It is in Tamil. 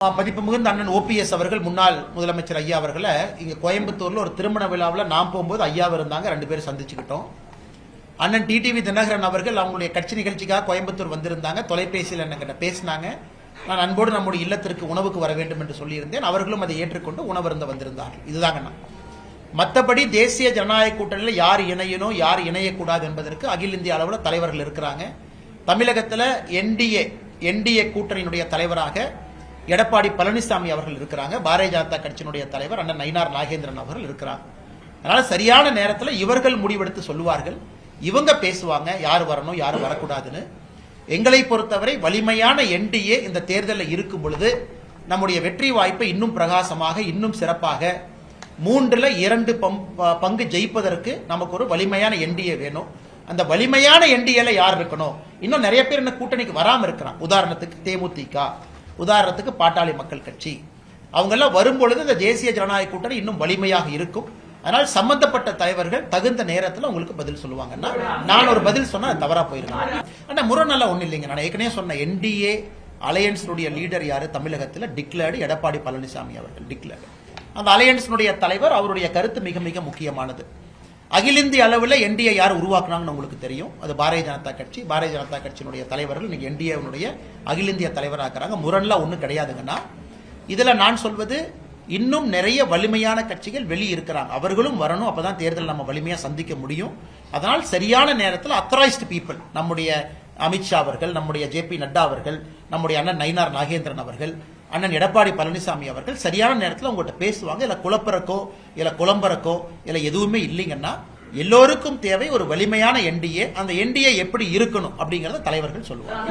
மதிப்பு மிகுந்த அண்ணன் ஓபிஎஸ் அவர்கள் முன்னாள் முதலமைச்சர் ஐயா அவர்களை இங்க கோயம்புத்தூர்ல ஒரு திருமண விழாவில் நாம் போகும்போது ஐயா இருந்தாங்க, 2 பேரும் சந்திச்சுக்கிட்டோம். அண்ணன் டிடிவி தினகரன் அவர்கள் அவங்களுடைய கட்சி நிகழ்ச்சிக்காக கோயம்புத்தூர் வந்திருந்தாங்க. தொலைபேசியில் என்கிட்ட பேசினாங்க. நான் அன்போடு நம்முடைய இல்லத்திற்கு உணவுக்கு வர வேண்டும் என்று சொல்லியிருந்தேன். அவர்களும் அதை ஏற்றுக்கொண்டு உணவருந்த வந்திருந்தார்கள். இதுதாங்க. மற்றபடி தேசிய ஜனநாயக கூட்டணியில் யார் இணையணும் யார் இணையக்கூடாது என்பதற்கு அகில இந்திய அளவில் தலைவர்கள் இருக்கிறாங்க. தமிழகத்தில் என்டிஏ கூட்டணியினுடைய தலைவராக எடப்பாடி பழனிசாமி அவர்கள் இருக்கிறாங்க. பாரதிய ஜனதா கட்சியினுடைய தலைவர் அண்ணன் நயினார் நாகேந்திரன் அவர்கள் இருக்கிறாங்க. அதனால சரியான நேரத்தில் இவர்கள் முடிவெடுத்து சொல்லுவார்கள். இவங்க பேசுவாங்க யார் வரணும் யார் வரக்கூடாதுன்னு. எங்களை பொறுத்தவரை வலிமையான என்டிஏ இந்த தேர்தலில் இருக்கும் பொழுது நம்முடைய வெற்றி வாய்ப்பை இன்னும் பிரகாசமாக இன்னும் சிறப்பாக 3/2 பங்கு ஜெயிப்பதற்கு நமக்கு ஒரு வலிமையான என்டிஏ வேணும். அந்த வலிமையான என்டிஏல யார் இருக்கணும்? இன்னும் நிறைய பேர் இந்த கூட்டணிக்கு வராம இருக்கிறான். உதாரணத்துக்கு தேமுதிக, உதாரணத்துக்கு பாட்டாளி மக்கள் கட்சி. அவங்க எல்லாம் வரும்பொழுது இந்த தேசிய ஜனநாயக கூட்டணி இன்னும் வலிமையாக இருக்கும். அதனால் சம்பந்தப்பட்ட தலைவர்கள் தகுந்த நேரத்தில் உங்களுக்கு பதில் சொல்லுவாங்கன்னா, நான் ஒரு பதில் சொன்னா தவறா போயிருக்கேன். ஆனா முரணெல்லாம் ஒண்ணு இல்லைங்க. நான் ஏற்கனவே சொன்ன என்டிஏ அலையன்ஸுடைய லீடர் யாரு? தமிழகத்தில் டிக்ளேர்டு எடப்பாடி பழனிசாமி அவர்கள் டிக்ளேர்டு. அந்த அலையன்ஸுடைய தலைவர், அவருடைய கருத்து மிக மிக முக்கியமானது. அகில இந்திய அளவில் என்டிஏ யார் உருவாக்குனாங்கன்னு உங்களுக்கு தெரியும். அது பாரதிய ஜனதா கட்சி. பாரதிய ஜனதா கட்சியினுடைய தலைவர்கள் இன்னைக்கு என்டிஏனுடைய அகில இந்திய தலைவராக்குறாங்க. முரண்லாம் ஒன்றும் கிடையாதுங்கன்னா, இதுல நான் சொல்வது இன்னும் நிறைய வலிமையான கட்சிகள் வெளியே இருக்கிறாங்க. அவர்களும் வரணும். அப்பதான் தேர்தல் நம்ம வலிமையா சந்திக்க முடியும். அதனால் சரியான நேரத்தில் அத்தரைஸ்டு பீப்புள், நம்முடைய அமித்ஷா அவர்கள், நம்முடைய ஜேபி நட்டா அவர்கள், நம்முடைய அண்ணன் நயினார் நாகேந்திரன் அவர்கள், அண்ணன் எடப்பாடி பழனிசாமி அவர்கள் சரியான நேரத்தில் உங்கள்கிட்ட பேசுவாங்க. இல்ல குழப்பறக்கோ இல்ல குழம்பறக்கோ இல்ல எதுவுமே இல்லைங்கன்னா, எல்லோருக்கும் தேவை ஒரு வலிமையான என்டிஏ. அந்த என்டிஏ எப்படி இருக்கணும் அப்படிங்கறத தலைவர்கள் சொல்லுவாங்க.